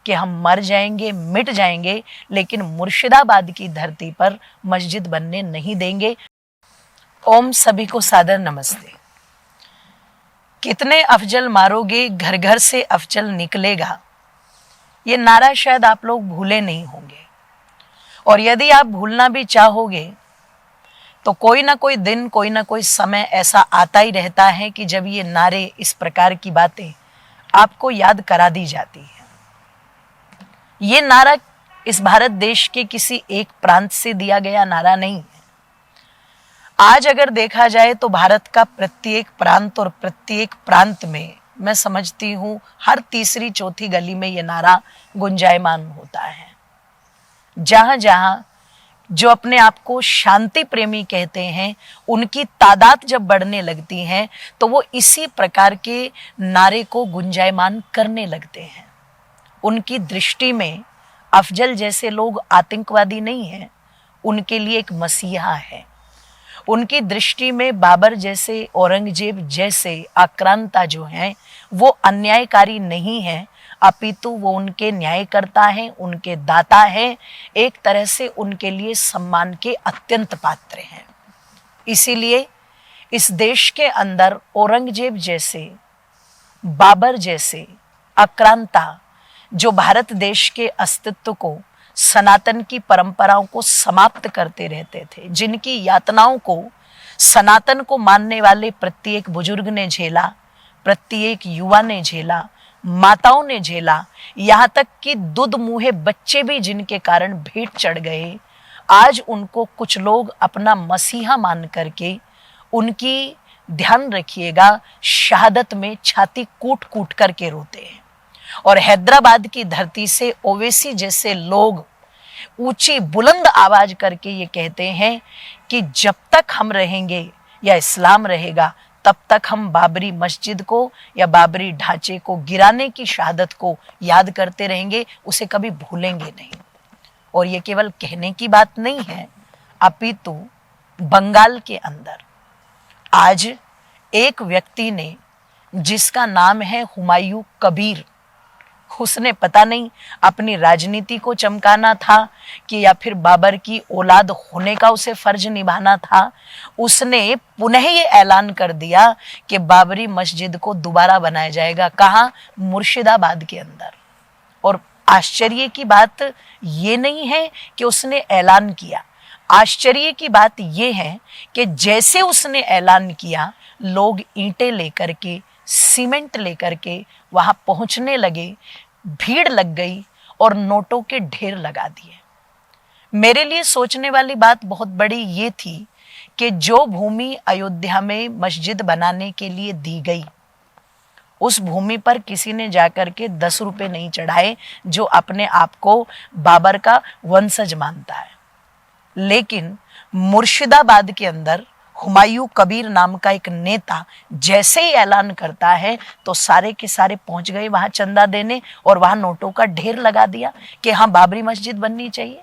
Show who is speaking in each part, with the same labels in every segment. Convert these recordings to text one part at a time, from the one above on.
Speaker 1: कि हम मर जाएंगे, मिट जाएंगे, लेकिन मुर्शिदाबाद की धरती पर मस्जिद बनने नहीं देंगे। ओम सभी को सादर नमस्ते। कितने अफजल मारोगे, घर घर से अफजल निकलेगा, ये नारा शायद आप लोग भूले नहीं होंगे। और यदि आप भूलना भी चाहोगे तो कोई ना कोई दिन, कोई ना कोई समय ऐसा आता ही रहता है कि जब ये नारे, इस प्रकार की बातें आपको याद करा दी जाती है। ये नारा इस भारत देश के किसी एक प्रांत से दिया गया नारा नहीं है। आज अगर देखा जाए तो भारत का प्रत्येक प्रांत और प्रत्येक प्रांत में मैं समझती हूँ हर तीसरी चौथी गली में ये नारा गुंजायमान होता है। जहां जहां जो अपने आप को शांति प्रेमी कहते हैं, उनकी तादाद जब बढ़ने लगती है तो वो इसी प्रकार के नारे को गुंजायमान करने लगते हैं। उनकी दृष्टि में अफजल जैसे लोग आतंकवादी नहीं हैं, उनके लिए एक मसीहा है। उनकी दृष्टि में बाबर जैसे, औरंगजेब जैसे आक्रांता जो हैं वो अन्यायकारी नहीं है, अपितु वो उनके न्यायकर्ता हैं, उनके दाता हैं, एक तरह से उनके लिए सम्मान के अत्यंत पात्र हैं। इसीलिए इस देश के अंदर औरंगजेब जैसे, बाबर जैसे आक्रांता जो भारत देश के अस्तित्व को, सनातन की परंपराओं को समाप्त करते रहते थे, जिनकी यातनाओं को सनातन को मानने वाले प्रत्येक बुजुर्ग ने झेला, प्रत्येक युवा ने झेला, माताओं ने झेला, यहाँ तक कि दूध मुहे बच्चे भी जिनके कारण भेंट चढ़ गए, आज उनको कुछ लोग अपना मसीहा मान करके उनकी, ध्यान रखिएगा, शहादत में छाती कूट कूट करके रोते हैं। और हैदराबाद की धरती से ओवैसी जैसे लोग ऊंची बुलंद आवाज करके ये कहते हैं कि जब तक हम रहेंगे या इस्लाम रहेगा तब तक हम बाबरी मस्जिद को या बाबरी ढांचे को गिराने की शहादत को याद करते रहेंगे, उसे कभी भूलेंगे नहीं। और ये केवल कहने की बात नहीं है, अपितु बंगाल के अंदर आज एक व्यक्ति ने, जिसका नाम है हुमायूं कबीर, उसने पता नहीं अपनी राजनीति को चमकाना था कि या फिर बाबर की औलाद होने का उसे फर्ज निभाना था, उसने पुनः ये ऐलान कर दिया कि बाबरी मस्जिद को दोबारा बनाया जाएगा। कहाँ? मुर्शिदाबाद के अंदर। और आश्चर्य की बात ये नहीं है कि उसने ऐलान किया, आश्चर्य की बात ये है कि जैसे उसने ऐलान किया, लोग ईंटें लेकर के, सीमेंट लेकर के वहां पहुंचने लगे, भीड़ लग गई और नोटों के ढेर लगा दिए। मेरे लिए सोचने वाली बात बहुत बड़ी ये थी कि जो भूमि अयोध्या में मस्जिद बनाने के लिए दी गई, उस भूमि पर किसी ने जाकर के 10 रुपए नहीं चढ़ाए, जो अपने आप को बाबर का वंशज मानता है। लेकिन मुर्शिदाबाद के अंदर हुमायूं कबीर नाम का एक नेता जैसे ही ऐलान करता है तो सारे के सारे पहुंच गए वहां चंदा देने और वहां नोटों का ढेर लगा दिया कि हाँ बाबरी मस्जिद बननी चाहिए।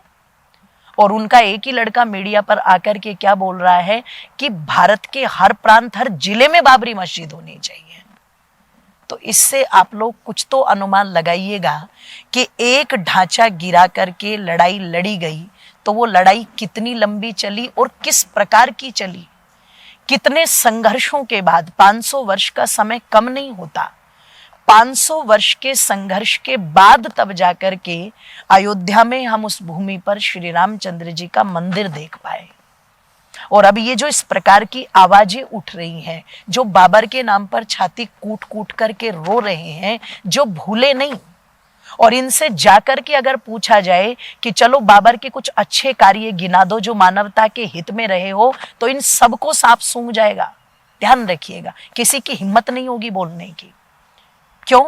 Speaker 1: और उनका एक ही लड़का मीडिया पर आकर के क्या बोल रहा है कि भारत के हर प्रांत, हर जिले में बाबरी मस्जिद होनी चाहिए। तो इससे आप लोग कुछ तो अनुमान लगाइएगा कि एक ढांचा गिरा करके लड़ाई लड़ी गई तो वो लड़ाई कितनी लंबी चली और किस प्रकार की चली। कितने संघर्षों के बाद, 500 वर्ष का समय कम नहीं होता, 500 वर्ष के संघर्ष के बाद तब जाकर के अयोध्या में हम उस भूमि पर श्री रामचंद्र जी का मंदिर देख पाए। और अब ये जो इस प्रकार की आवाजें उठ रही हैं, जो बाबर के नाम पर छाती कूट कूट करके रो रहे हैं, जो भूले नहीं, और इनसे जाकर के अगर पूछा जाए कि चलो बाबर के कुछ अच्छे कार्य गिना दो जो मानवता के हित में रहे हो, तो इन सबको सांप सूंघ जाएगा। ध्यान रखिएगा, किसी की हिम्मत नहीं होगी बोलने की। क्यों?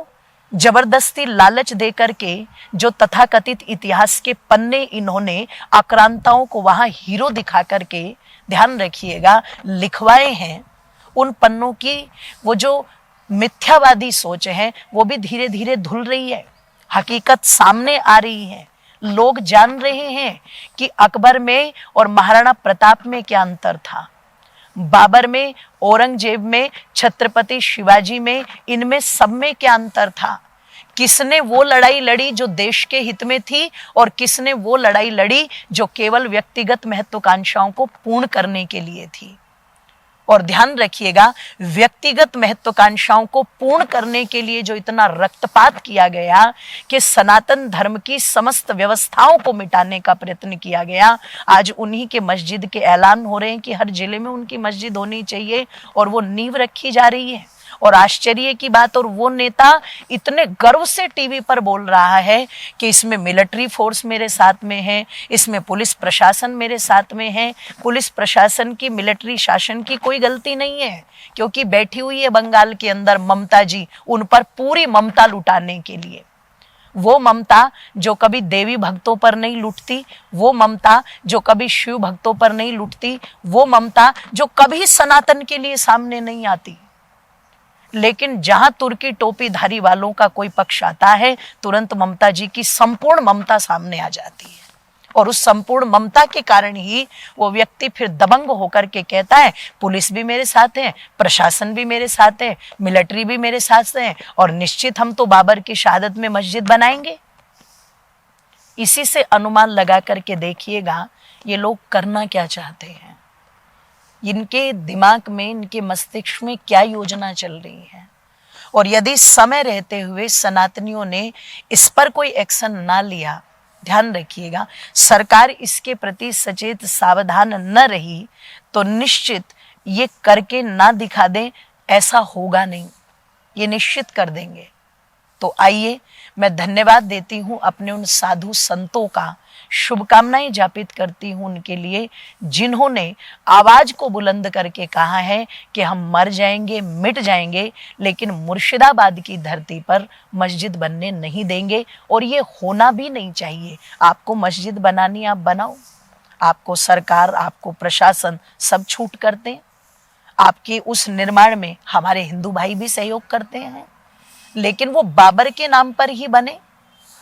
Speaker 1: जबरदस्ती लालच दे करके जो तथाकथित इतिहास के पन्ने इन्होंने आक्रांताओं को वहां हीरो दिखा करके, ध्यान रखिएगा, लिखवाए हैं, उन पन्नों की वो जो मिथ्यावादी सोच है वो भी धीरे धीरे धुल रही है। हकीकत सामने आ रही है। लोग जान रहे हैं कि अकबर में और महाराणा प्रताप में क्या अंतर था, बाबर में, औरंगजेब में, छत्रपति शिवाजी में, इनमें सब में क्या अंतर था। किसने वो लड़ाई लड़ी जो देश के हित में थी और किसने वो लड़ाई लड़ी जो केवल व्यक्तिगत महत्वाकांक्षाओं को पूर्ण करने के लिए थी। और ध्यान रखिएगा, व्यक्तिगत महत्वाकांक्षाओं को पूर्ण करने के लिए जो इतना रक्तपात किया गया कि सनातन धर्म की समस्त व्यवस्थाओं को मिटाने का प्रयत्न किया गया, आज उन्हीं के मस्जिद के ऐलान हो रहे हैं कि हर जिले में उनकी मस्जिद होनी चाहिए और वो नींव रखी जा रही है। और आश्चर्य की बात, और वो नेता इतने गर्व से टीवी पर बोल रहा है कि इसमें मिलिट्री फोर्स मेरे साथ में है, इसमें पुलिस प्रशासन मेरे साथ में है। पुलिस प्रशासन की, मिलिट्री शासन की कोई गलती नहीं है, क्योंकि बैठी हुई है बंगाल के अंदर ममता जी, उन पर पूरी ममता लुटाने के लिए। वो ममता जो कभी देवी भक्तों पर नहीं लुटती, वो ममता जो कभी शिव भक्तों पर नहीं लुटती, वो ममता जो कभी सनातन के लिए सामने नहीं आती। लेकिन जहां तुर्की टोपीधारी वालों का कोई पक्ष आता है, तुरंत ममता जी की संपूर्ण ममता सामने आ जाती है। और उस संपूर्ण ममता के कारण ही वो व्यक्ति फिर दबंग होकर के कहता है पुलिस भी मेरे साथ है, प्रशासन भी मेरे साथ है, मिलिट्री भी मेरे साथ है, और निश्चित हम तो बाबर की शहादत में मस्जिद बनाएंगे। इसी से अनुमान लगा करके देखिएगा ये लोग करना क्या चाहते हैं, इनके दिमाग में, इनके मस्तिष्क में क्या योजना चल रही है। और यदि समय रहते हुए सनातनियों ने इस पर कोई एक्शन ना लिया, ध्यान रखिएगा, सरकार इसके प्रति सचेत सावधान न रही, तो निश्चित ये करके ना दिखा दें, ऐसा होगा नहीं, ये निश्चित कर देंगे। तो आइए, मैं धन्यवाद देती हूँ अपने उन साधु संतों का, शुभकामनाएं ज्ञापित करती हूँ उनके लिए, जिन्होंने आवाज को बुलंद करके कहा है कि हम मर जाएंगे, मिट जाएंगे, लेकिन मुर्शिदाबाद की धरती पर मस्जिद बनने नहीं देंगे। और ये होना भी नहीं चाहिए। आपको मस्जिद बनानी, आप बनाओ, आपको सरकार, आपको प्रशासन सब छूट करते हैं। आपके उस निर्माण में हमारे हिंदू भाई भी सहयोग करते हैं, लेकिन वो बाबर के नाम पर ही बने,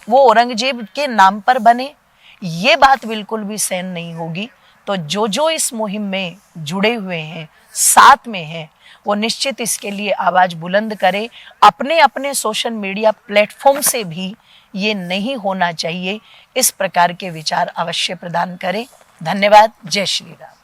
Speaker 1: वो औरंगजेब के नाम पर बने, ये बात बिल्कुल भी सहन नहीं होगी। तो जो जो इस मुहिम में जुड़े हुए हैं, साथ में हैं, वो निश्चित इसके लिए आवाज बुलंद करें। अपने अपने सोशल मीडिया प्लेटफॉर्म से भी ये नहीं होना चाहिए, इस प्रकार के विचार अवश्य प्रदान करें। धन्यवाद। जय श्री राम।